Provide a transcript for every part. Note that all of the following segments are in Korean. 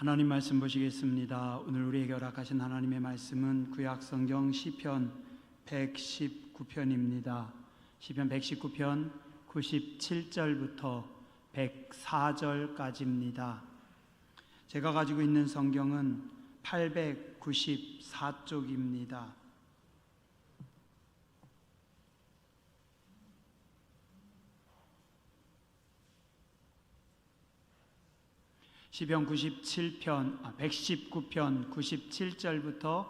하나님 말씀 보시겠습니다. 오늘 우리에게 허락하신 하나님의 말씀은 구약성경 시편 119편입니다. 시편 119편 97절부터 104절까지입니다. 제가 가지고 있는 성경은 894쪽입니다. 시편 119편 97절부터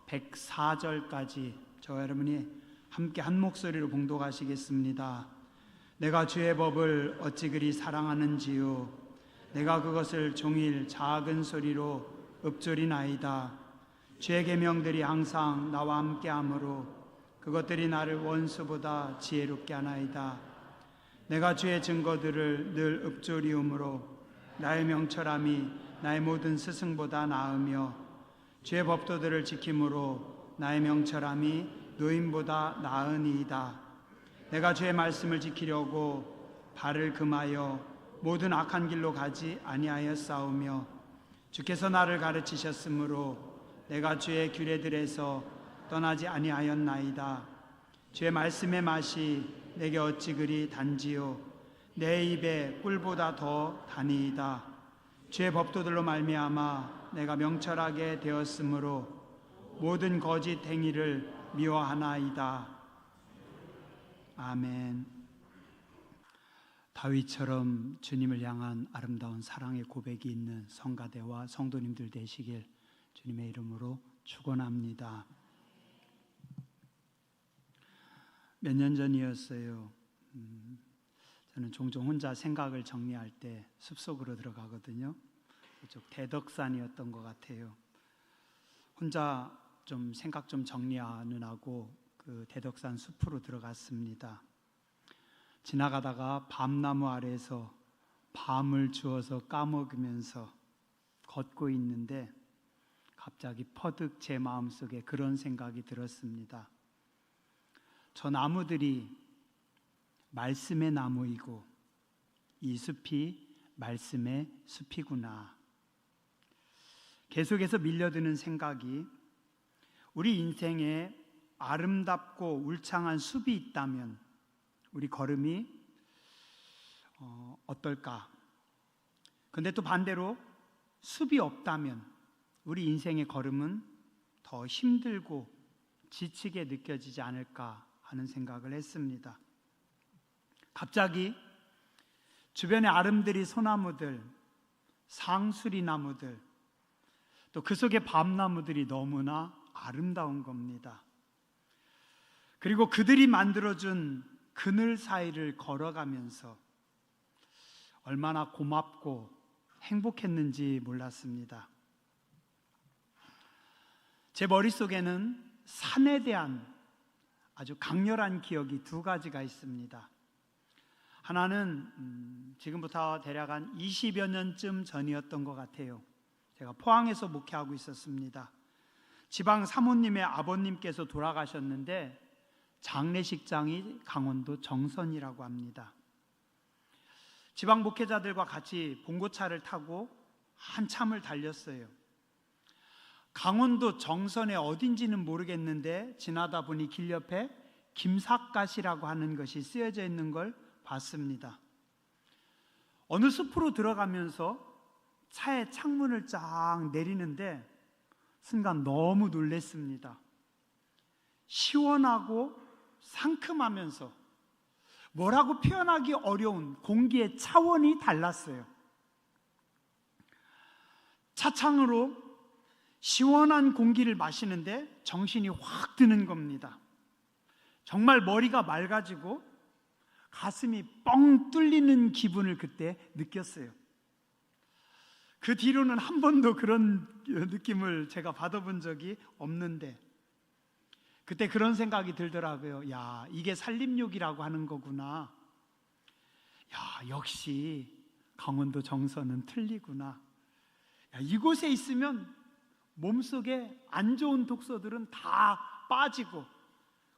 104절까지 저와 여러분이 함께 한 목소리로 봉독하시겠습니다. 내가 주의 법을 어찌 그리 사랑하는지요. 내가 그것을 종일 작은 소리로 읊조리나이다. 주의 계명들이 항상 나와 함께하므로 그것들이 나를 원수보다 지혜롭게 하나이다. 내가 주의 증거들을 늘 읊조리우므로 나의 명철함이 나의 모든 스승보다 나으며 주의 법도들을 지킴으로 나의 명철함이 노인보다 나으니이다. 내가 주의 말씀을 지키려고 발을 금하여 모든 악한 길로 가지 아니하였사오며 주께서 나를 가르치셨으므로 내가 주의 규례들에서 떠나지 아니하였나이다. 주의 말씀의 맛이 내게 어찌 그리 단지요. 내 입에 꿀보다 더 다니이다. 주의 법도들로 말미암아 내가 명철하게 되었으므로 모든 거짓 행위를 미워하나이다. 아멘. 다윗처럼 주님을 향한 아름다운 사랑의 고백이 있는 성가대와 성도님들 되시길 주님의 이름으로 축원합니다. 몇 년 전이었어요. 저는 종종 혼자 생각을 정리할 때 숲속으로 들어가거든요. 그쪽 대덕산이었던 것 같아요. 혼자 좀 생각 좀 정리하느라고 그 대덕산 숲으로 들어갔습니다. 지나가다가 밤나무 아래에서 밤을 주워서 까먹으면서 걷고 있는데 갑자기 퍼득 제 마음속에 그런 생각이 들었습니다. 저 나무들이 말씀의 나무이고 이 숲이 말씀의 숲이구나. 계속해서 밀려드는 생각이 우리 인생에 아름답고 울창한 숲이 있다면 우리 걸음이 어떨까? 근데 또 반대로 숲이 없다면 우리 인생의 걸음은 더 힘들고 지치게 느껴지지 않을까 하는 생각을 했습니다. 갑자기 주변의 아름드리 소나무들, 상수리 나무들, 또 그 속에 밤나무들이 너무나 아름다운 겁니다. 그리고 그들이 만들어준 그늘 사이를 걸어가면서 얼마나 고맙고 행복했는지 몰랐습니다. 제 머릿속에는 산에 대한 아주 강렬한 기억이 두 가지가 있습니다. 하나는 지금부터 대략 한 20여 년쯤 전이었던 것 같아요. 제가 포항에서 목회하고 있었습니다. 지방 사모님의 아버님께서 돌아가셨는데 장례식장이 강원도 정선이라고 합니다. 지방 목회자들과 같이 봉고차를 타고 한참을 달렸어요. 강원도 정선에 어딘지는 모르겠는데 지나다 보니 길 옆에 김삿갓이라고 하는 것이 쓰여져 있는 걸 봤습니다. 어느 숲으로 들어가면서 차의 창문을 쫙 내리는데 순간 너무 놀랐습니다. 시원하고 상큼하면서 뭐라고 표현하기 어려운 공기의 차원이 달랐어요. 차창으로 시원한 공기를 마시는데 정신이 확 드는 겁니다. 정말 머리가 맑아지고 가슴이 뻥 뚫리는 기분을 그때 느꼈어요. 그 뒤로는 한 번도 그런 느낌을 제가 받아본 적이 없는데 그때 그런 생각이 들더라고요. 야, 이게 산림욕이라고 하는 거구나. 야, 역시 강원도 정선은 틀리구나. 야, 이곳에 있으면 몸속에 안 좋은 독소들은 다 빠지고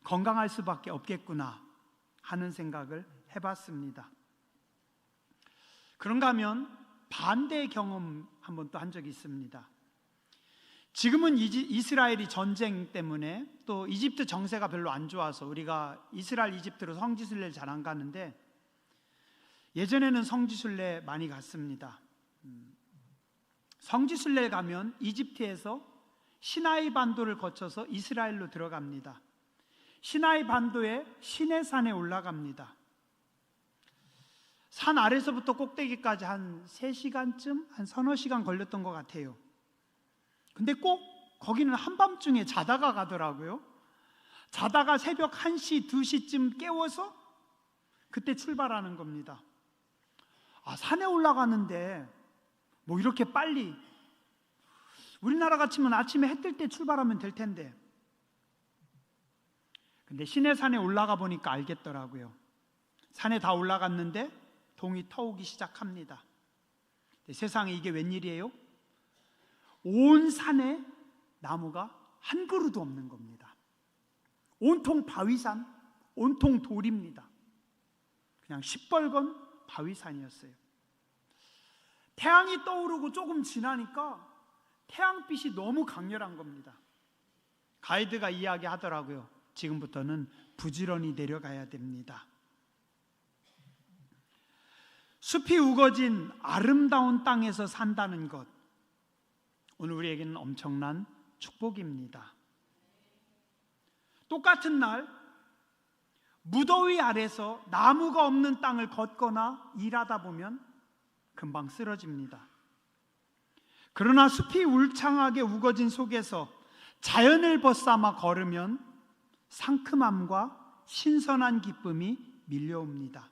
건강할 수밖에 없겠구나 하는 생각을 해봤습니다. 그런가 하면 반대의 경험 한번 또 한 적이 있습니다. 지금은 이스라엘이 전쟁 때문에 또 이집트 정세가 별로 안 좋아서 우리가 이스라엘, 이집트로 성지순례를 잘 안 가는데 예전에는 성지순례 많이 갔습니다. 성지순례 가면 이집트에서 시나이 반도를 거쳐서 이스라엘로 들어갑니다. 시나이 반도의 시내산에 올라갑니다. 산 아래서부터 꼭대기까지 한 3시간쯤, 한 서너 시간 걸렸던 것 같아요. 근데 꼭 거기는 한밤중에 자다가 가더라고요. 자다가 새벽 1시, 2시쯤 깨워서 그때 출발하는 겁니다. 산에 올라가는데 뭐 이렇게 빨리, 우리나라 같으면 아침에 해 뜰 때 출발하면 될 텐데. 근데 시내산에 올라가 보니까 알겠더라고요. 산에 다 올라갔는데 동이 터오기 시작합니다. 세상에 이게 웬일이에요? 온 산에 나무가 한 그루도 없는 겁니다. 온통 바위산, 온통 돌입니다. 그냥 시뻘건 바위산이었어요. 태양이 떠오르고 조금 지나니까 태양빛이 너무 강렬한 겁니다. 가이드가 이야기하더라고요. 지금부터는 부지런히 내려가야 됩니다. 숲이 우거진 아름다운 땅에서 산다는 것, 오늘 우리에게는 엄청난 축복입니다. 똑같은 날 무더위 아래서 나무가 없는 땅을 걷거나 일하다 보면 금방 쓰러집니다. 그러나 숲이 울창하게 우거진 속에서 자연을 벗삼아 걸으면 상큼함과 신선한 기쁨이 밀려옵니다.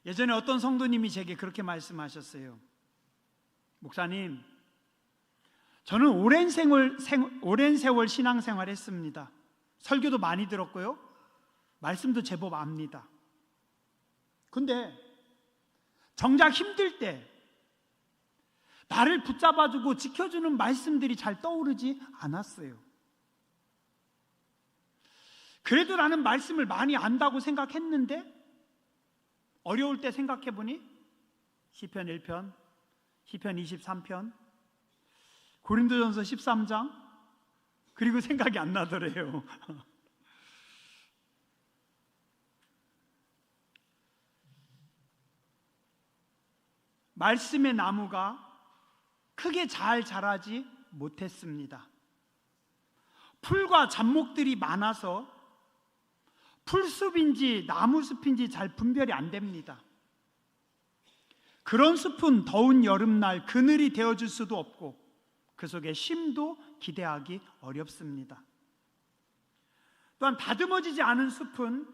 예전에 어떤 성도님이 제게 그렇게 말씀하셨어요. 목사님, 저는 오랜 세월 신앙생활 했습니다. 설교도 많이 들었고요, 말씀도 제법 압니다. 근데 정작 힘들 때 나를 붙잡아주고 지켜주는 말씀들이 잘 떠오르지 않았어요. 그래도 나는 말씀을 많이 안다고 생각했는데 어려울 때 생각해보니 시편 1편, 시편 23편, 고린도전서 13장, 그리고 생각이 안 나더래요. 말씀의 나무가 크게 잘 자라지 못했습니다. 풀과 잡목들이 많아서 풀숲인지 나무숲인지 잘 분별이 안 됩니다. 그런 숲은 더운 여름날 그늘이 되어줄 수도 없고 그 속에 쉼도 기대하기 어렵습니다. 또한 다듬어지지 않은 숲은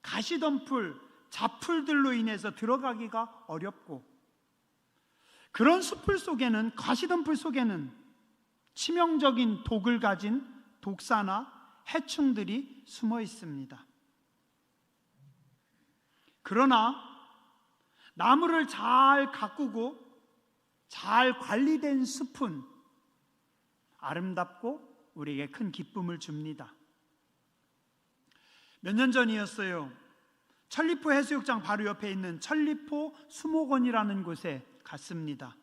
가시덤불, 잡풀들로 인해서 들어가기가 어렵고, 그런 숲풀 속에는, 가시덤불 속에는 치명적인 독을 가진 독사나 해충들이 숨어 있습니다. 그러나 나무를 잘 가꾸고 잘 관리된 숲은 아름답고 우리에게 큰 기쁨을 줍니다. 몇 년 전이었어요. 천리포 해수욕장 바로 옆에 있는 천리포 수목원이라는 곳에 갔습니다.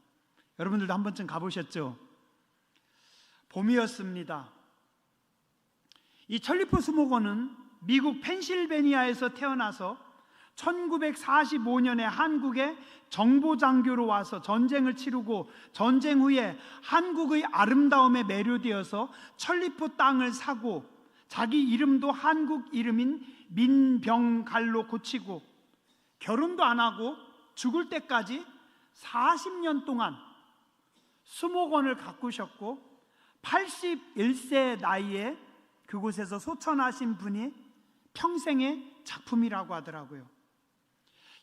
여러분들도 한 번쯤 가보셨죠? 봄이었습니다. 이 천리포 수목원은 미국 펜실베니아에서 태어나서 1945년에 한국에 정보장교로 와서 전쟁을 치르고 전쟁 후에 한국의 아름다움에 매료되어서 천리포 땅을 사고 자기 이름도 한국 이름인 민병갈로 고치고 결혼도 안 하고 죽을 때까지 40년 동안 수목원을 가꾸셨고 81세 나이에 그곳에서 소천하신 분이 평생의 작품이라고 하더라고요.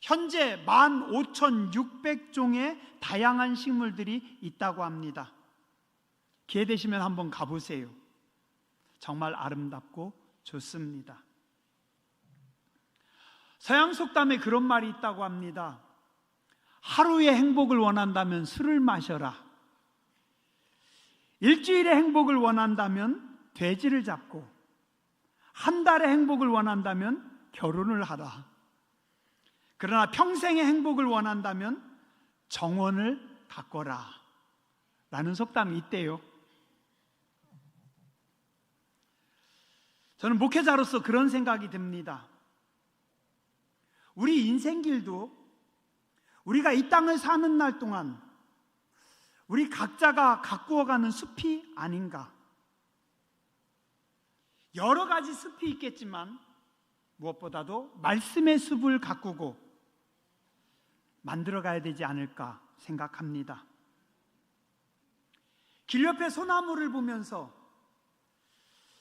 현재 15,600종의 다양한 식물들이 있다고 합니다. 기회 되시면 한번 가보세요. 정말 아름답고 좋습니다. 서양 속담에 그런 말이 있다고 합니다. 하루의 행복을 원한다면 술을 마셔라. 일주일의 행복을 원한다면 돼지를 잡고, 한 달의 행복을 원한다면 결혼을 하라. 그러나 평생의 행복을 원한다면 정원을 가꿔라 라는 속담이 있대요. 저는 목회자로서 그런 생각이 듭니다. 우리 인생길도 우리가 이 땅을 사는 날 동안 우리 각자가 가꾸어가는 숲이 아닌가. 여러 가지 숲이 있겠지만 무엇보다도 말씀의 숲을 가꾸고 만들어가야 되지 않을까 생각합니다. 길 옆에 소나무를 보면서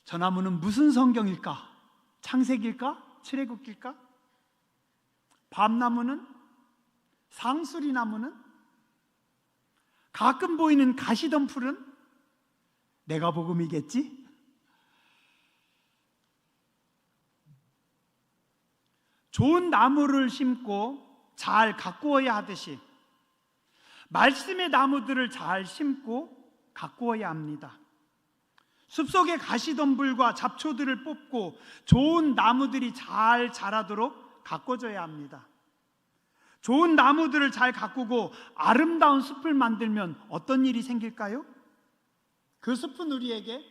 저 나무는 무슨 성경일까? 창세기일까? 출애굽기일까? 밤나무는? 상수리나무는? 가끔 보이는 가시덤불은? 내가 복음이겠지? 좋은 나무를 심고 잘 가꾸어야 하듯이 말씀의 나무들을 잘 심고 가꾸어야 합니다. 숲속의 가시덤불과 잡초들을 뽑고 좋은 나무들이 잘 자라도록 가꿔줘야 합니다. 좋은 나무들을 잘 가꾸고 아름다운 숲을 만들면 어떤 일이 생길까요? 그 숲은 우리에게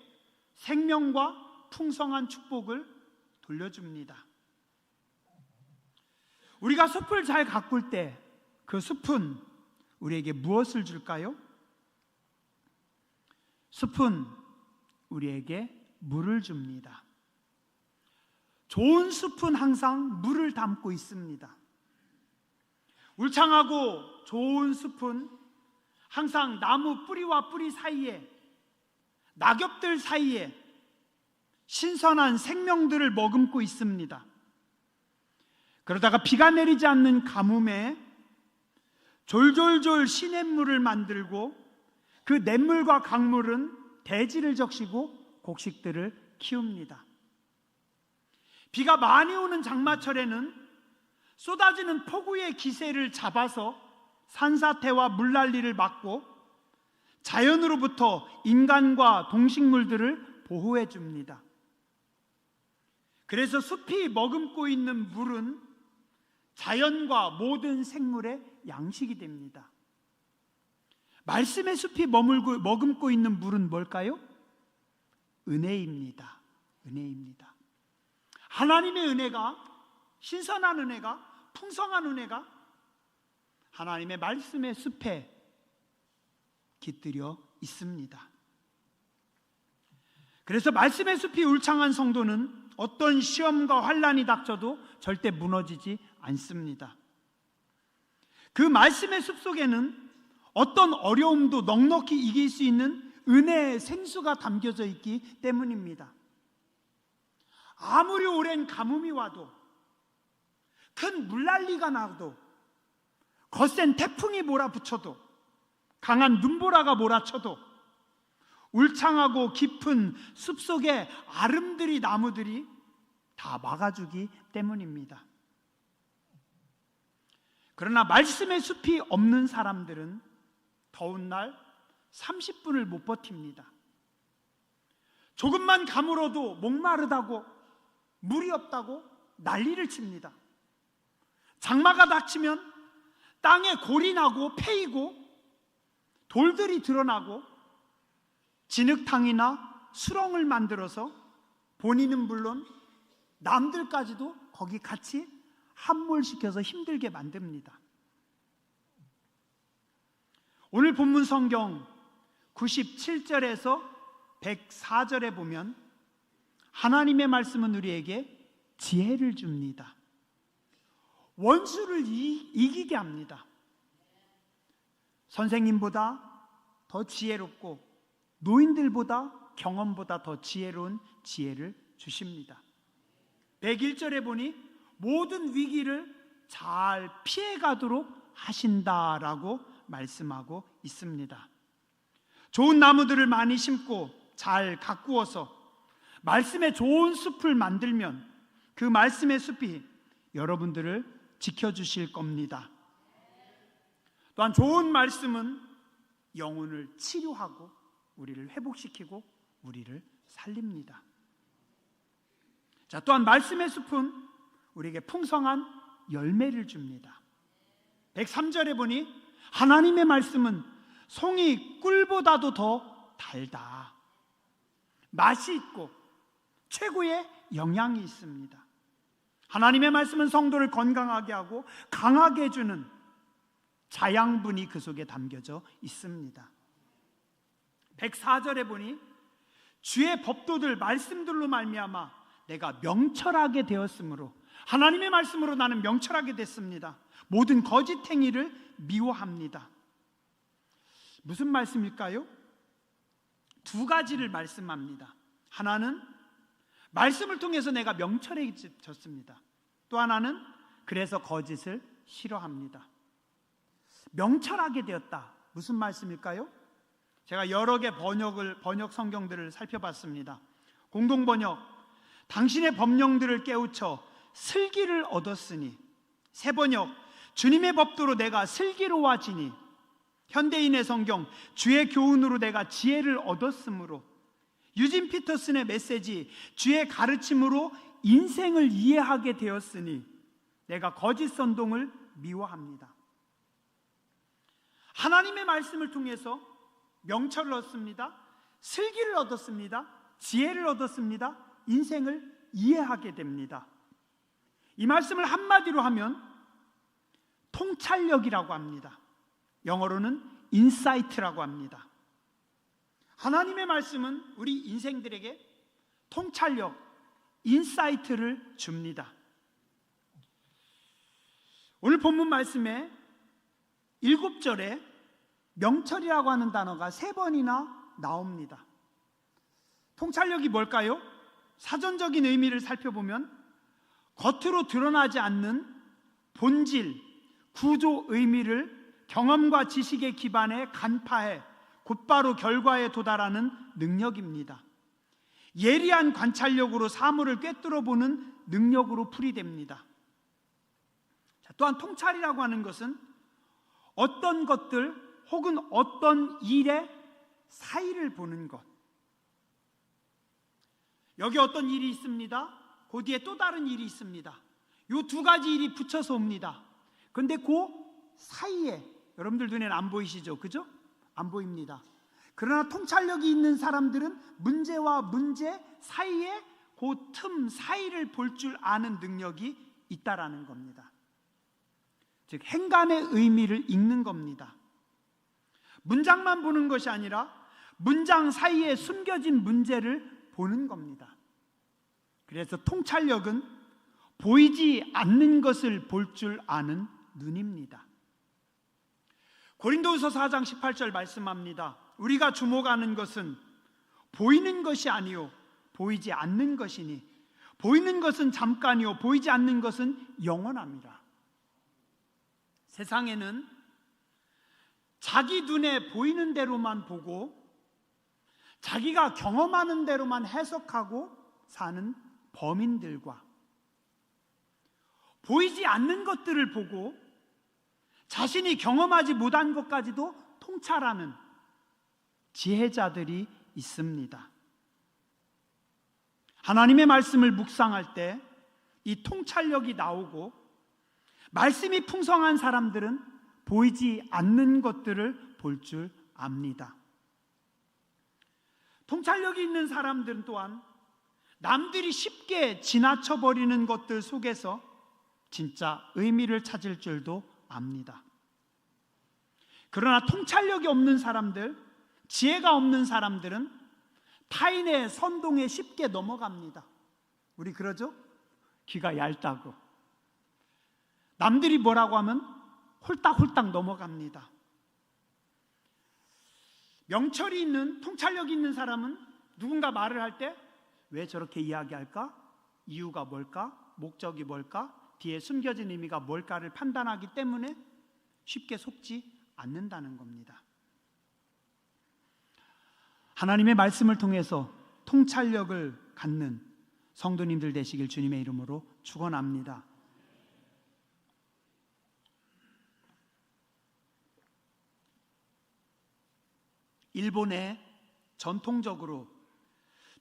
생명과 풍성한 축복을 돌려줍니다. 우리가 숲을 잘 가꿀 때 그 숲은 우리에게 무엇을 줄까요? 숲은 우리에게 물을 줍니다. 좋은 숲은 항상 물을 담고 있습니다. 울창하고 좋은 숲은 항상 나무 뿌리와 뿌리 사이에, 낙엽들 사이에 신선한 생명들을 머금고 있습니다. 그러다가 비가 내리지 않는 가뭄에 졸졸졸 시냇물을 만들고 그 냇물과 강물은 대지를 적시고 곡식들을 키웁니다. 비가 많이 오는 장마철에는 쏟아지는 폭우의 기세를 잡아서 산사태와 물난리를 막고 자연으로부터 인간과 동식물들을 보호해 줍니다. 그래서 숲이 머금고 있는 물은 자연과 모든 생물의 양식이 됩니다. 말씀의 숲이 머금고 있는 물은 뭘까요? 은혜입니다. 은혜입니다. 하나님의 은혜가, 신선한 은혜가, 풍성한 은혜가 하나님의 말씀의 숲에 깃들여 있습니다. 그래서 말씀의 숲이 울창한 성도는 어떤 시험과 환난이 닥쳐도 절대 무너지지 않습니다. 그 말씀의 숲 속에는 어떤 어려움도 넉넉히 이길 수 있는 은혜의 생수가 담겨져 있기 때문입니다. 아무리 오랜 가뭄이 와도, 큰 물난리가 나도, 거센 태풍이 몰아붙여도, 강한 눈보라가 몰아쳐도 울창하고 깊은 숲속의 아름드리 나무들이 다 막아주기 때문입니다. 그러나 말씀의 숲이 없는 사람들은 더운 날 30분을 못 버팁니다. 조금만 가물어도 목마르다고, 물이 없다고 난리를 칩니다. 장마가 닥치면 땅에 골이 나고 패이고 돌들이 드러나고 진흙탕이나 수렁을 만들어서 본인은 물론 남들까지도 거기 같이 함몰시켜서 힘들게 만듭니다. 오늘 본문 성경 97절에서 104절에 보면 하나님의 말씀은 우리에게 지혜를 줍니다. 원수를 이기게 합니다. 선생님보다 더 지혜롭고 노인들보다 경험보다 더 지혜로운 지혜를 주십니다. 101절에 보니 모든 위기를 잘 피해가도록 하신다라고 말씀하고 있습니다. 좋은 나무들을 많이 심고 잘 가꾸어서 말씀의 좋은 숲을 만들면 그 말씀의 숲이 여러분들을 지켜주실 겁니다. 또한 좋은 말씀은 영혼을 치료하고 우리를 회복시키고 우리를 살립니다. 자, 또한 말씀의 숲은 우리에게 풍성한 열매를 줍니다. 103절에 보니 하나님의 말씀은 송이 꿀보다도 더 달다. 맛이 있고 최고의 영양이 있습니다. 하나님의 말씀은 성도를 건강하게 하고 강하게 해주는 자양분이 그 속에 담겨져 있습니다. 104절에 보니 주의 법도들 말씀들로 말미암아 내가 명철하게 되었으므로, 하나님의 말씀으로 나는 명철하게 됐습니다. 모든 거짓 행위를 미워합니다. 무슨 말씀일까요? 두 가지를 말씀합니다. 하나는 말씀을 통해서 내가 명철해졌습니다. 또 하나는 그래서 거짓을 싫어합니다. 명철하게 되었다. 무슨 말씀일까요? 제가 여러 개 번역 성경들을 살펴봤습니다. 공동번역, 당신의 법령들을 깨우쳐 슬기를 얻었으니. 새번역, 주님의 법도로 내가 슬기로워지니. 현대인의 성경, 주의 교훈으로 내가 지혜를 얻었으므로. 유진 피터슨의 메시지, 주의 가르침으로 인생을 이해하게 되었으니 내가 거짓 선동을 미워합니다. 하나님의 말씀을 통해서 명철을 얻습니다. 슬기를 얻었습니다. 지혜를 얻었습니다. 인생을 이해하게 됩니다. 이 말씀을 한마디로 하면 통찰력이라고 합니다. 영어로는 인사이트라고 합니다. 하나님의 말씀은 우리 인생들에게 통찰력, 인사이트를 줍니다. 오늘 본문 말씀에 7절에 명철이라고 하는 단어가 3번이나 나옵니다. 통찰력이 뭘까요? 사전적인 의미를 살펴보면 겉으로 드러나지 않는 본질, 구조 의미를 경험과 지식에 기반해 간파해 곧바로 결과에 도달하는 능력입니다. 예리한 관찰력으로 사물을 꿰뚫어 보는 능력으로 풀이됩니다. 또한 통찰이라고 하는 것은 어떤 것들 혹은 어떤 일의 사이를 보는 것. 여기 어떤 일이 있습니다. 그 뒤에 또 다른 일이 있습니다. 이 두 가지 일이 붙여서 옵니다. 그런데 그 사이에, 여러분들 눈에는 안 보이시죠? 그죠? 안 보입니다. 그러나 통찰력이 있는 사람들은 문제와 문제 사이에 그 틈 사이를 볼 줄 아는 능력이 있다라는 겁니다. 즉 행간의 의미를 읽는 겁니다. 문장만 보는 것이 아니라 문장 사이에 숨겨진 문제를 보는 겁니다. 그래서 통찰력은 보이지 않는 것을 볼 줄 아는 눈입니다. 고린도후서 4장 18절 말씀합니다. 우리가 주목하는 것은 보이는 것이 아니요 보이지 않는 것이니 보이는 것은 잠깐이요 보이지 않는 것은 영원합니다. 세상에는 자기 눈에 보이는 대로만 보고 자기가 경험하는 대로만 해석하고 사는 범인들과 보이지 않는 것들을 보고 자신이 경험하지 못한 것까지도 통찰하는 지혜자들이 있습니다. 하나님의 말씀을 묵상할 때 이 통찰력이 나오고 말씀이 풍성한 사람들은 보이지 않는 것들을 볼 줄 압니다. 통찰력이 있는 사람들은 또한 남들이 쉽게 지나쳐버리는 것들 속에서 진짜 의미를 찾을 줄도 압니다. 그러나 통찰력이 없는 사람들, 지혜가 없는 사람들은 타인의 선동에 쉽게 넘어갑니다. 우리 그러죠? 귀가 얇다고. 남들이 뭐라고 하면 홀딱홀딱 넘어갑니다. 명철이 있는, 통찰력이 있는 사람은 누군가 말을 할 때 왜 저렇게 이야기할까? 이유가 뭘까? 목적이 뭘까? 뒤에 숨겨진 의미가 뭘까를 판단하기 때문에 쉽게 속지 않는다는 겁니다. 하나님의 말씀을 통해서 통찰력을 갖는 성도님들 되시길 주님의 이름으로 축원합니다. 일본에 전통적으로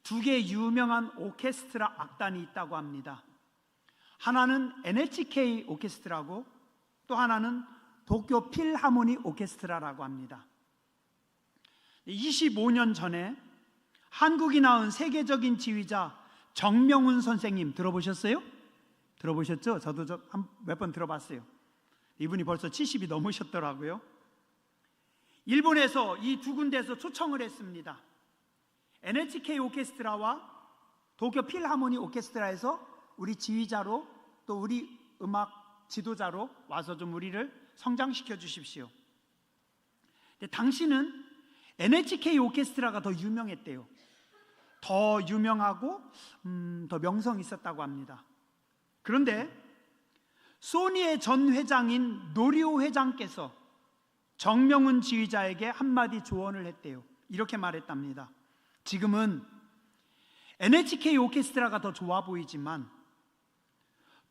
두 개의 유명한 오케스트라 악단이 있다고 합니다. 하나는 NHK 오케스트라고 또 하나는 도쿄 필하모니 오케스트라라고 합니다. 25년 전에 한국이 낳은 세계적인 지휘자 정명훈 선생님 들어보셨어요? 들어보셨죠? 저도 몇 번 들어봤어요. 이분이 벌써 70이 넘으셨더라고요. 일본에서 이 두 군데에서 초청을 했습니다. NHK 오케스트라와 도쿄 필하모니 오케스트라에서 우리 지휘자로 또 우리 음악 지도자로 와서 좀 우리를 성장시켜 주십시오. 근데 당시는 NHK 오케스트라가 더 유명했대요. 더 유명하고 더 명성이 있었다고 합니다. 그런데 소니의 전 회장인 노리오 회장께서 정명훈 지휘자에게 한마디 조언을 했대요. 이렇게 말했답니다. 지금은 NHK 오케스트라가 더 좋아 보이지만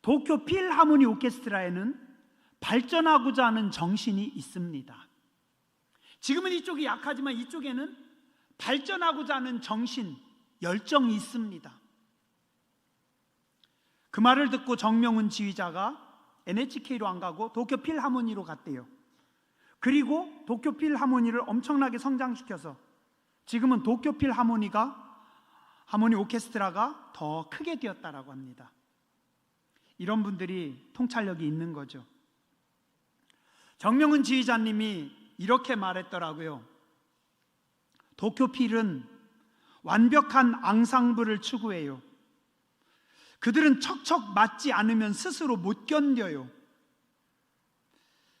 도쿄 필하모니 오케스트라에는 발전하고자 하는 정신이 있습니다. 지금은 이쪽이 약하지만 이쪽에는 발전하고자 하는 정신, 열정이 있습니다. 그 말을 듣고 정명훈 지휘자가 NHK로 안 가고 도쿄 필하모니로 갔대요. 그리고 도쿄 필하모니를 엄청나게 성장시켜서 지금은 도쿄 필하모니 오케스트라가 더 크게 되었다라고 합니다. 이런 분들이 통찰력이 있는 거죠. 정명훈 지휘자님이 이렇게 말했더라고요. 도쿄 필은 완벽한 앙상블을 추구해요. 그들은 척척 맞지 않으면 스스로 못 견뎌요.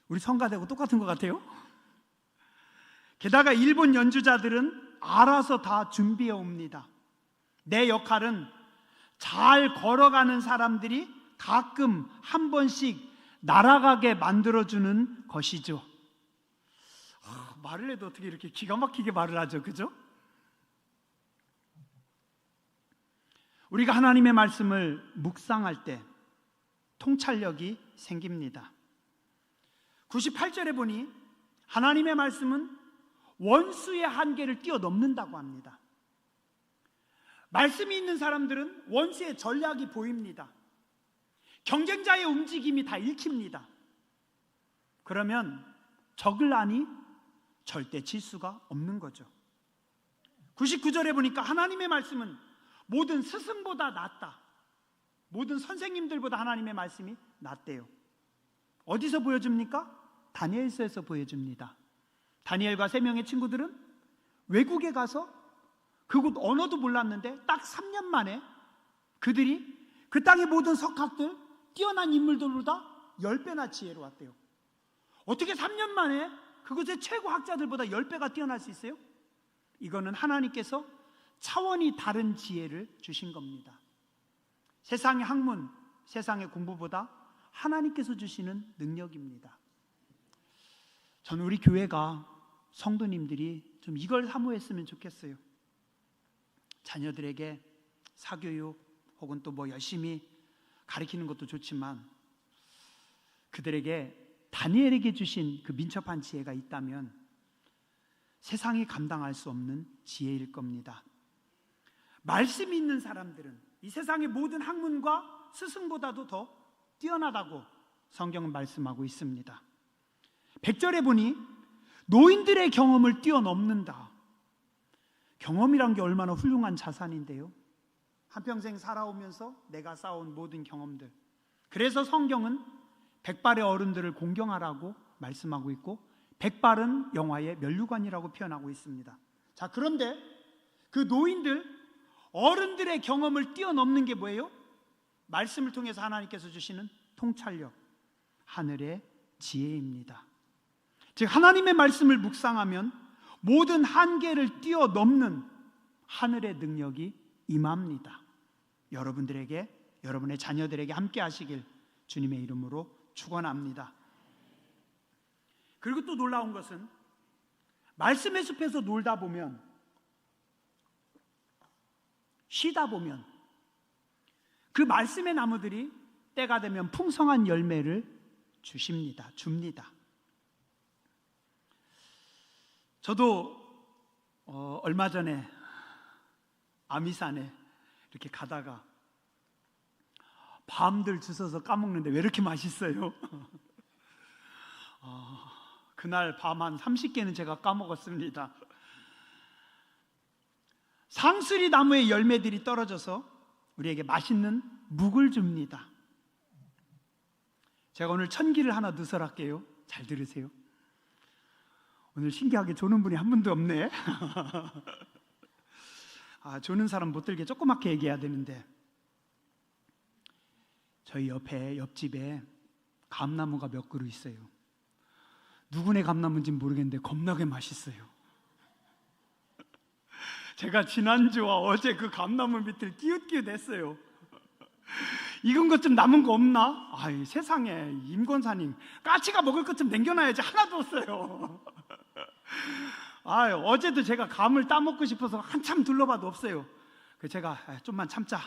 우리 성가대하고 똑같은 것 같아요. 게다가 일본 연주자들은 알아서 다 준비해 옵니다. 내 역할은 잘 걸어가는 사람들이 가끔 한 번씩 날아가게 만들어주는 것이죠. 말을 해도 어떻게 이렇게 기가 막히게 말을 하죠, 그죠? 우리가 하나님의 말씀을 묵상할 때 통찰력이 생깁니다. 98절에 보니 하나님의 말씀은 원수의 한계를 뛰어넘는다고 합니다. 말씀이 있는 사람들은 원수의 전략이 보입니다. 경쟁자의 움직임이 다 읽힙니다. 그러면 적을 아니 절대 질 수가 없는 거죠. 99절에 보니까 하나님의 말씀은 모든 스승보다 낫다. 모든 선생님들보다 하나님의 말씀이 낫대요. 어디서 보여줍니까? 다니엘서에서 보여줍니다. 다니엘과 3명의 친구들은 외국에 가서 그곳 언어도 몰랐는데 딱 3년 만에 그들이 그 땅의 모든 석학들, 뛰어난 인물들보다 10배나 지혜로웠대요. 어떻게 3년 만에 그곳의 최고 학자들보다 10배가 뛰어날 수 있어요? 이거는 하나님께서 차원이 다른 지혜를 주신 겁니다. 세상의 학문, 세상의 공부보다 하나님께서 주시는 능력입니다. 저는 우리 교회가 성도님들이 좀 이걸 사모했으면 좋겠어요. 자녀들에게 사교육 혹은 또 뭐 열심히 가르치는 것도 좋지만 그들에게 다니엘에게 주신 그 민첩한 지혜가 있다면 세상이 감당할 수 없는 지혜일 겁니다. 말씀이 있는 사람들은 이 세상의 모든 학문과 스승보다도 더 뛰어나다고 성경은 말씀하고 있습니다. 100절에 보니 노인들의 경험을 뛰어넘는다. 경험이란 게 얼마나 훌륭한 자산인데요. 한평생 살아오면서 내가 쌓아온 모든 경험들. 그래서 성경은 백발의 어른들을 공경하라고 말씀하고 있고 백발은 영화의 면류관이라고 표현하고 있습니다. 자, 그런데 그 노인들, 어른들의 경험을 뛰어넘는 게 뭐예요? 말씀을 통해서 하나님께서 주시는 통찰력, 하늘의 지혜입니다. 즉 하나님의 말씀을 묵상하면 모든 한계를 뛰어넘는 하늘의 능력이 임합니다. 여러분들에게, 여러분의 자녀들에게 함께 하시길 주님의 이름으로 축원합니다. 그리고 또 놀라운 것은 말씀의 숲에서 놀다 보면, 쉬다 보면 그 말씀의 나무들이 때가 되면 풍성한 열매를 줍니다. 저도 얼마 전에 아미산에 이렇게 가다가 밤들 주워서 까먹는데 왜 이렇게 맛있어요? 그날 밤 한 30개는 제가 까먹었습니다. 상수리 나무의 열매들이 떨어져서 우리에게 맛있는 묵을 줍니다. 제가 오늘 천기를 하나 누설할게요. 잘 들으세요. 오늘 신기하게 조는 분이 한 분도 없네. 조는 사람 못 들게 조그맣게 얘기해야 되는데, 저희 옆집에 감나무가 몇 그루 있어요. 누구네 감나무인지는 모르겠는데 겁나게 맛있어요. 제가 지난주와 어제 그 감나무 밑을 기웃기웃했어요. 익은 것 좀 남은 거 없나? 세상에, 임권사님 까치가 먹을 것 좀 남겨놔야지. 하나도 없어요. 어제도 제가 감을 따먹고 싶어서 한참 둘러봐도 없어요. 그래서 제가 좀만 참자.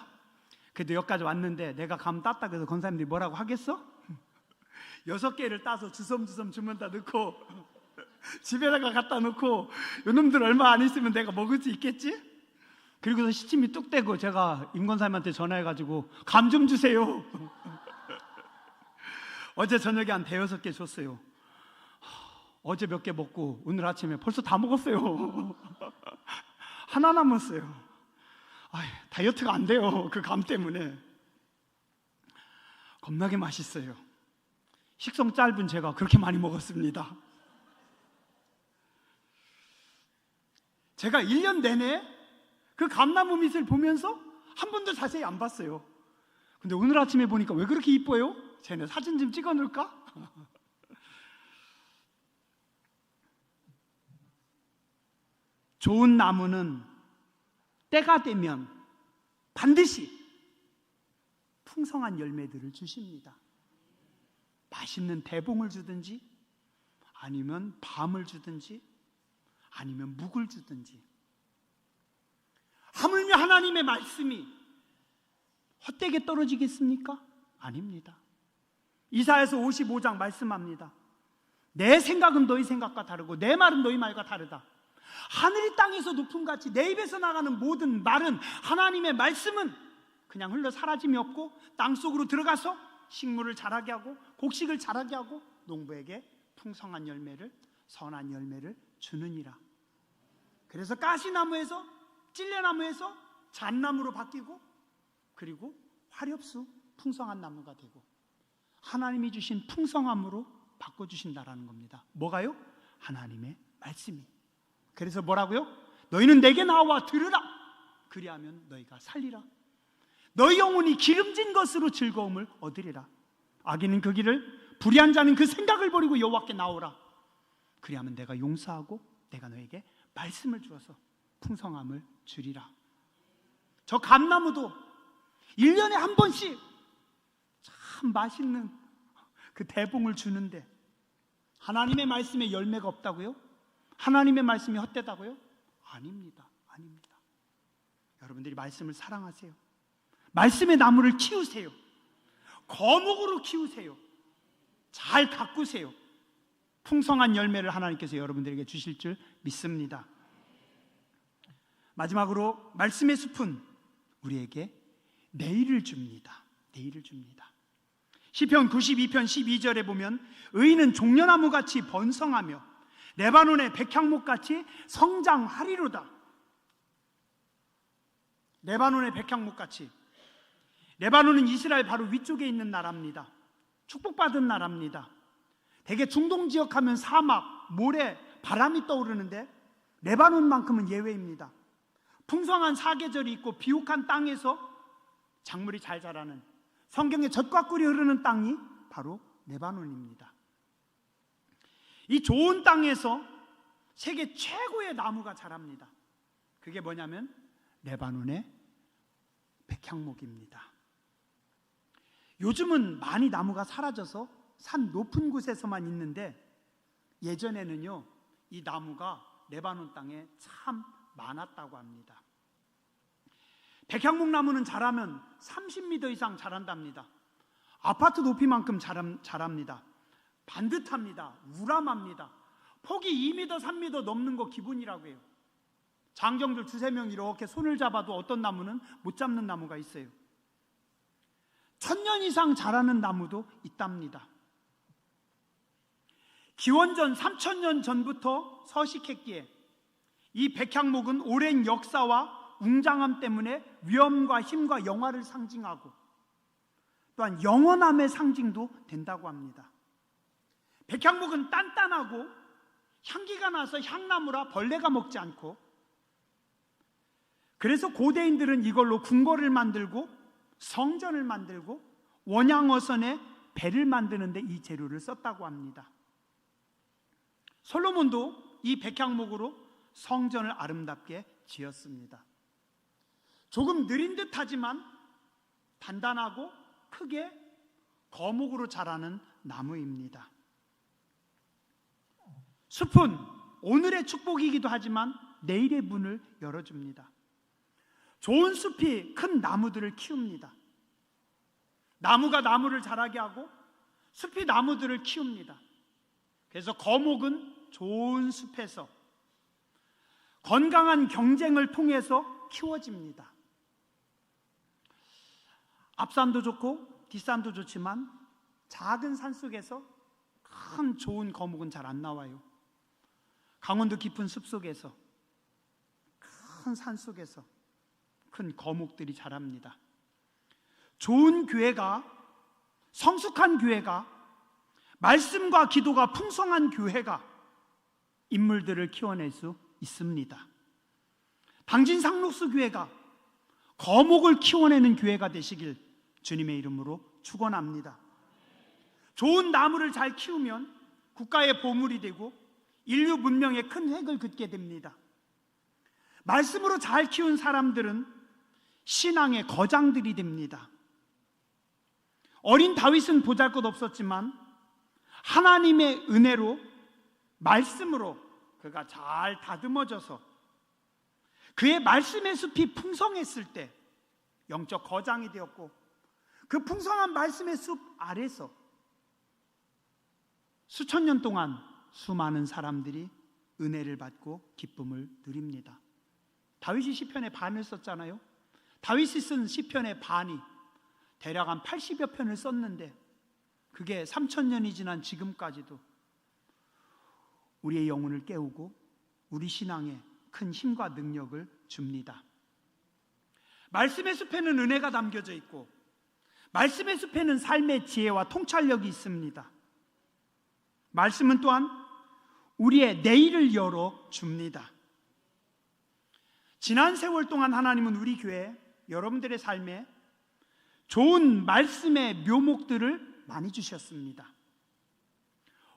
그래도 여기까지 왔는데 내가 감 땄다 그래서 권사님들이 뭐라고 하겠어? 6개를 따서 주섬주섬 주문다 넣고 집에다가 갖다 놓고 요놈들 얼마 안 있으면 내가 먹을 수 있겠지? 그리고서 시침이 뚝 떼고 제가 임권사님한테 전화해가지고 감 좀 주세요. 어제 저녁에 한 5-6개 줬어요. 어제 몇 개 먹고 오늘 아침에 벌써 다 먹었어요. 하나 남았어요. 다이어트가 안 돼요. 그 감 때문에. 겁나게 맛있어요. 식성 짧은 제가 그렇게 많이 먹었습니다. 제가 1년 내내 그 감나무 밑을 보면서 한 번도 자세히 안 봤어요. 근데 오늘 아침에 보니까 왜 그렇게 이뻐요? 쟤네 사진 좀 찍어 놓을까? 좋은 나무는 때가 되면 반드시 풍성한 열매들을 주십니다. 맛있는 대봉을 주든지, 아니면 밤을 주든지, 아니면 묵을 주든지. 하물며 하나님의 말씀이 헛되게 떨어지겠습니까? 아닙니다. 이사야서 55장 말씀합니다. 내 생각은 너희 생각과 다르고 내 말은 너희 말과 다르다. 하늘이 땅에서 높음같이 내 입에서 나가는 모든 말은, 하나님의 말씀은 그냥 흘러 사라짐이 없고 땅속으로 들어가서 식물을 자라게 하고 곡식을 자라게 하고 농부에게 풍성한 열매를, 선한 열매를 주느니라. 그래서 가시나무에서, 찔레나무에서 잣나무로 바뀌고, 그리고 화렵수 풍성한 나무가 되고 하나님이 주신 풍성함으로 바꿔주신다라는 겁니다. 뭐가요? 하나님의 말씀이. 그래서 뭐라고요? 너희는 내게 나와 들으라. 그리하면 너희가 살리라. 너희 영혼이 기름진 것으로 즐거움을 얻으리라. 악인은 그 길을, 불의한 자는 그 생각을 버리고 여호와께 나오라. 그리하면 내가 용서하고 내가 너에게 말씀을 주어서 풍성함을 주리라. 저 감나무도 1년에 한 번씩 참 맛있는 그 대봉을 주는데 하나님의 말씀에 열매가 없다고요? 하나님의 말씀이 헛되다고요? 아닙니다. 아닙니다. 여러분들이 말씀을 사랑하세요. 말씀의 나무를 키우세요. 거목으로 키우세요. 잘 가꾸세요. 풍성한 열매를 하나님께서 여러분들에게 주실 줄 믿습니다. 마지막으로 말씀의 숲은 우리에게 내일을 줍니다. 내일을 줍니다. 시편 92편 12절에 보면 의인은 종려나무같이 번성하며 레바논의 백향목같이 성장하리로다. 레바논의 백향목같이. 레바논은 이스라엘 바로 위쪽에 있는 나라입니다. 축복받은 나라입니다. 대개 중동 지역 하면 사막, 모래, 바람이 떠오르는데 레바논만큼은 예외입니다. 풍성한 사계절이 있고 비옥한 땅에서 작물이 잘 자라는, 성경에 젖과 꿀이 흐르는 땅이 바로 레바논입니다. 이 좋은 땅에서 세계 최고의 나무가 자랍니다. 그게 뭐냐면 레바논의 백향목입니다. 요즘은 많이 나무가 사라져서 산 높은 곳에서만 있는데 예전에는요, 이 나무가 레바논 땅에 참 많았다고 합니다. 백향목 나무는 자라면 30m 이상 자란답니다. 아파트 높이만큼 자랍니다. 반듯합니다. 우람합니다. 폭이 2m, 3m 넘는 거 기본이라고 해요. 장정들 2-3명 이렇게 손을 잡아도 어떤 나무는 못 잡는 나무가 있어요. 1000년 이상 자라는 나무도 있답니다. 기원전 3000년 전부터 서식했기에 이 백향목은 오랜 역사와 웅장함 때문에 위엄과 힘과 영화를 상징하고 또한 영원함의 상징도 된다고 합니다. 백향목은 단단하고 향기가 나서 향나무라 벌레가 먹지 않고, 그래서 고대인들은 이걸로 궁궐을 만들고 성전을 만들고 원양어선의 배를 만드는데 이 재료를 썼다고 합니다. 솔로몬도 이 백향목으로 성전을 아름답게 지었습니다. 조금 느린 듯하지만 단단하고 크게 거목으로 자라는 나무입니다. 숲은 오늘의 축복이기도 하지만 내일의 문을 열어줍니다. 좋은 숲이 큰 나무들을 키웁니다. 나무가 나무를 자라게 하고 숲이 나무들을 키웁니다. 그래서 거목은 좋은 숲에서 건강한 경쟁을 통해서 키워집니다. 앞산도 좋고 뒷산도 좋지만 작은 산 속에서 큰 좋은 거목은 잘 안 나와요. 강원도 깊은 숲속에서, 큰 산 속에서 큰 거목들이 자랍니다. 좋은 교회가, 성숙한 교회가, 말씀과 기도가 풍성한 교회가 인물들을 키워낼 수 있습니다. 당진 상록수 교회가 거목을 키워내는 교회가 되시길 주님의 이름으로 축원합니다. 좋은 나무를 잘 키우면 국가의 보물이 되고 인류 문명에 큰 획을 긋게 됩니다. 말씀으로 잘 키운 사람들은 신앙의 거장들이 됩니다. 어린 다윗은 보잘것없었지만 하나님의 은혜로, 말씀으로 그가 잘 다듬어져서 그의 말씀의 숲이 풍성했을 때 영적 거장이 되었고, 그 풍성한 말씀의 숲 아래서 수천 년 동안 수많은 사람들이 은혜를 받고 기쁨을 누립니다. 다윗이 시편의 반을 썼잖아요. 다윗이 쓴 시편의 반이 대략 한 80여 편을 썼는데 그게 3000년이 지난 지금까지도 우리의 영혼을 깨우고 우리 신앙에 큰 힘과 능력을 줍니다. 말씀의 숲에는 은혜가 담겨져 있고 말씀의 숲에는 삶의 지혜와 통찰력이 있습니다. 말씀은 또한 우리의 내일을 열어줍니다. 지난 세월 동안 하나님은 우리 교회, 여러분들의 삶에 좋은 말씀의 묘목들을 많이 주셨습니다.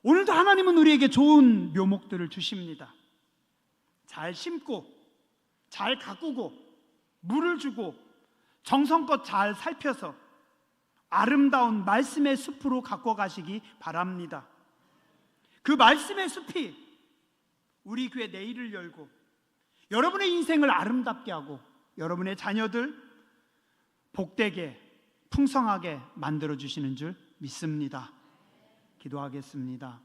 오늘도 하나님은 우리에게 좋은 묘목들을 주십니다. 잘 심고 잘 가꾸고 물을 주고 정성껏 잘 살펴서 아름다운 말씀의 숲으로 갖고 가시기 바랍니다. 그 말씀의 숲이 우리 교회 내일을 열고 여러분의 인생을 아름답게 하고 여러분의 자녀들 복되게 풍성하게 만들어 주시는 줄 믿습니다. 기도하겠습니다.